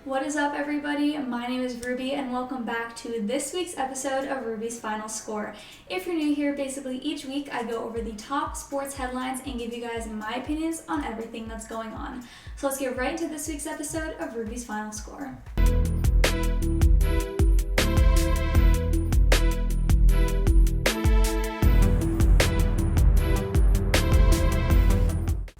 What is up, everybody? My name is Ruby, and welcome back to this week's episode of Ruby's Final Score. If you're new here, basically each week I go over the top sports headlines and give you guys my opinions on everything that's going on. So let's get right into this week's episode of Ruby's Final Score.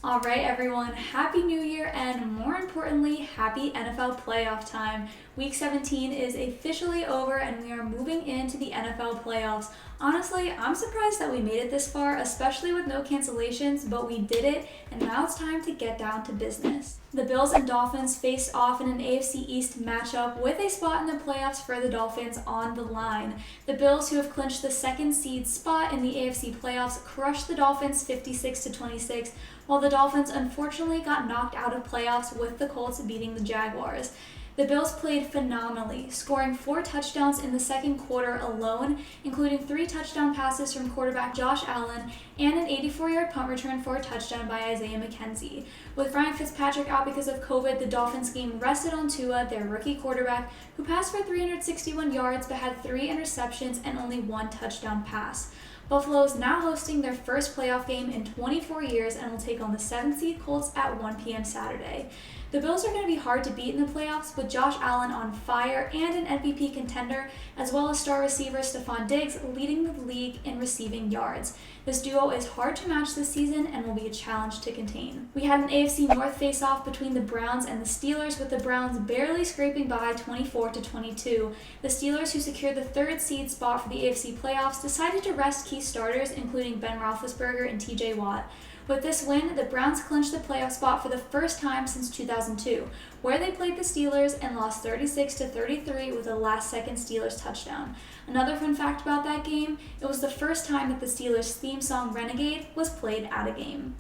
Alright everyone, Happy New Year and more importantly, happy NFL playoff time. Week 17 is officially over and we are moving into the NFL playoffs. Honestly, I'm surprised that we made it this far, especially with no cancellations, but we did it and now it's time to get down to business. The Bills and Dolphins faced off in an AFC East matchup with a spot in the playoffs for the Dolphins on the line. The Bills, who have clinched the second seed spot in the AFC playoffs, crushed the Dolphins 56-26, while the Dolphins unfortunately got knocked out of playoffs with the Colts beating the Jaguars. The Bills played phenomenally, scoring 4 touchdowns in the second quarter alone, including 3 touchdown passes from quarterback Josh Allen and an 84-yard punt return for a touchdown by Isaiah McKenzie. With Ryan Fitzpatrick out because of COVID, the Dolphins game rested on Tua, their rookie quarterback, who passed for 361 yards but had 3 interceptions and only 1 touchdown pass. Buffalo is now hosting their first playoff game in 24 years and will take on the 7th seed Colts at 1 p.m. Saturday. The Bills are going to be hard to beat in the playoffs with Josh Allen on fire and an MVP contender, as well as star receiver Stephon Diggs leading the league in receiving yards. This duo is hard to match this season and will be a challenge to contain. We had an AFC North face-off between the Browns and the Steelers, with the Browns barely scraping by 24-22. The Steelers, who secured the 3rd seed spot for the AFC playoffs, decided to rest key starters including Ben Roethlisberger and TJ Watt. With this win, the Browns clinched the playoff spot for the first time since 2002, where they played the Steelers and lost 36-33 with a last-second Steelers touchdown. Another fun fact about that game, it was the first time that the Steelers' theme song Renegade was played at a game.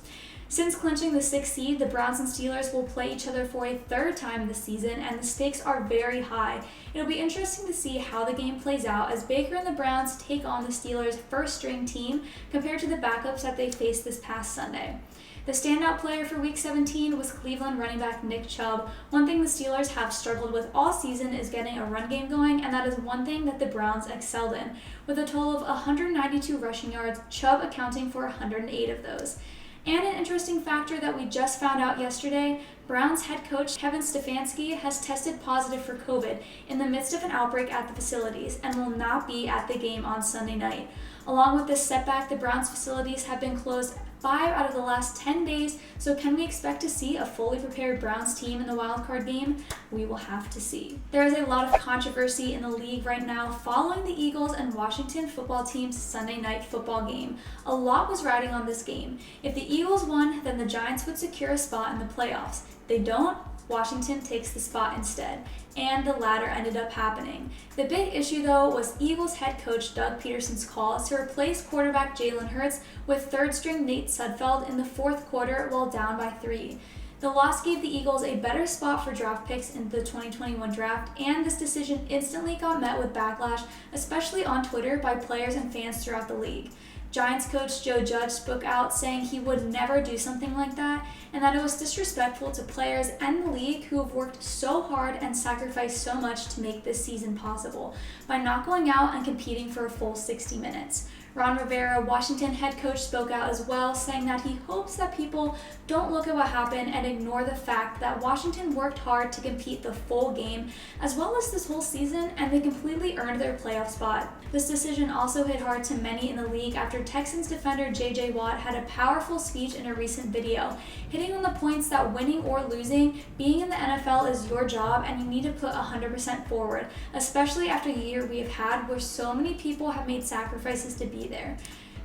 Since clinching the 6th seed, the Browns and Steelers will play each other for a 3rd time this season, and the stakes are very high. It'll be interesting to see how the game plays out as Baker and the Browns take on the Steelers' first-string team compared to the backups that they faced this past Sunday. The standout player for Week 17 was Cleveland running back Nick Chubb. One thing the Steelers have struggled with all season is getting a run game going, and that is one thing that the Browns excelled in. With a total of 192 rushing yards, Chubb accounting for 108 of those. And an interesting factor that we just found out yesterday, Browns head coach Kevin Stefanski has tested positive for COVID in the midst of an outbreak at the facilities and will not be at the game on Sunday night. Along with this setback, the Browns facilities have been closed 5 out of the last 10 days, so can we expect to see a fully prepared Browns team in the wildcard game? We will have to see. There is a lot of controversy in the league right now following the Eagles and Washington football team's Sunday night football game. A lot was riding on this game. If the Eagles won, then the Giants would secure a spot in the playoffs. They don't, Washington takes the spot instead, and the latter ended up happening. The big issue, though, was Eagles head coach Doug Peterson's call to replace quarterback Jalen Hurts with 3rd-string Nate Sudfeld in the 4th quarter while down by 3. The loss gave the Eagles a better spot for draft picks in the 2021 draft, and this decision instantly got met with backlash, especially on Twitter by players and fans throughout the league. Giants coach Joe Judge spoke out saying he would never do something like that and that it was disrespectful to players and the league who have worked so hard and sacrificed so much to make this season possible by not going out and competing for a full 60 minutes. Ron Rivera, Washington head coach, spoke out as well, saying that he hopes that people don't look at what happened and ignore the fact that Washington worked hard to compete the full game as well as this whole season, and they completely earned their playoff spot. This decision also hit hard to many in the league after Texans defender J.J. Watt had a powerful speech in a recent video, hitting on the points that winning or losing, being in the NFL is your job and you need to put 100% forward, especially after a year we have had where so many people have made sacrifices to be there.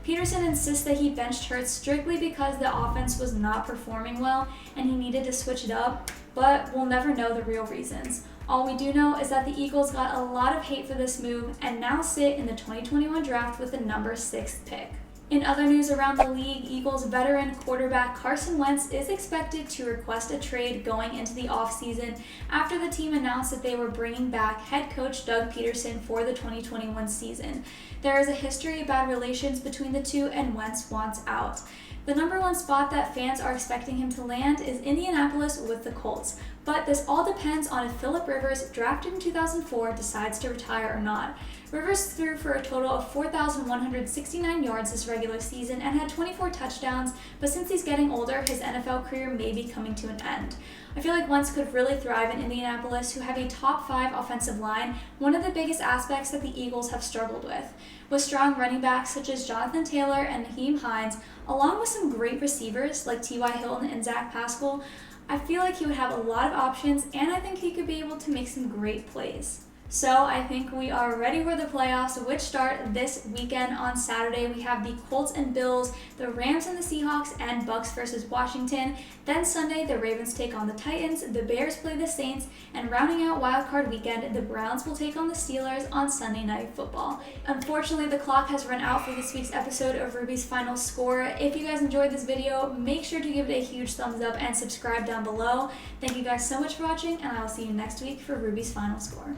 Peterson insists that he benched Hurts strictly because the offense was not performing well and he needed to switch it up, but we'll never know the real reasons. All we do know is that the Eagles got a lot of hate for this move and now sit in the 2021 draft with the number 6th pick. In other news around the league, Eagles veteran quarterback Carson Wentz is expected to request a trade going into the offseason after the team announced that they were bringing back head coach Doug Peterson for the 2021 season. There is a history of bad relations between the two, and Wentz wants out. The number 1 spot that fans are expecting him to land is Indianapolis with the Colts. But this all depends on if Phillip Rivers, drafted in 2004, decides to retire or not. Rivers threw for a total of 4,169 yards this regular season and had 24 touchdowns, but since he's getting older, his NFL career may be coming to an end. I feel like Wentz could really thrive in Indianapolis, who have a top 5 offensive line, one of the biggest aspects that the Eagles have struggled with. With strong running backs such as Jonathan Taylor and Naheem Hines, along with some great receivers like T.Y. Hilton and Zach Pascal, I feel like he would have a lot of options, and I think he could be able to make some great plays. So I think we are ready for the playoffs, which start this weekend on Saturday. We have the Colts and Bills, the Rams and the Seahawks, and Bucks versus Washington. Then Sunday, the Ravens take on the Titans, the Bears play the Saints, and rounding out Wild Card Weekend, the Browns will take on the Steelers on Sunday Night Football. Unfortunately, the clock has run out for this week's episode of Ruby's Final Score. If you guys enjoyed this video, make sure to give it a huge thumbs up and subscribe down below. Thank you guys so much for watching, and I will see you next week for Ruby's Final Score.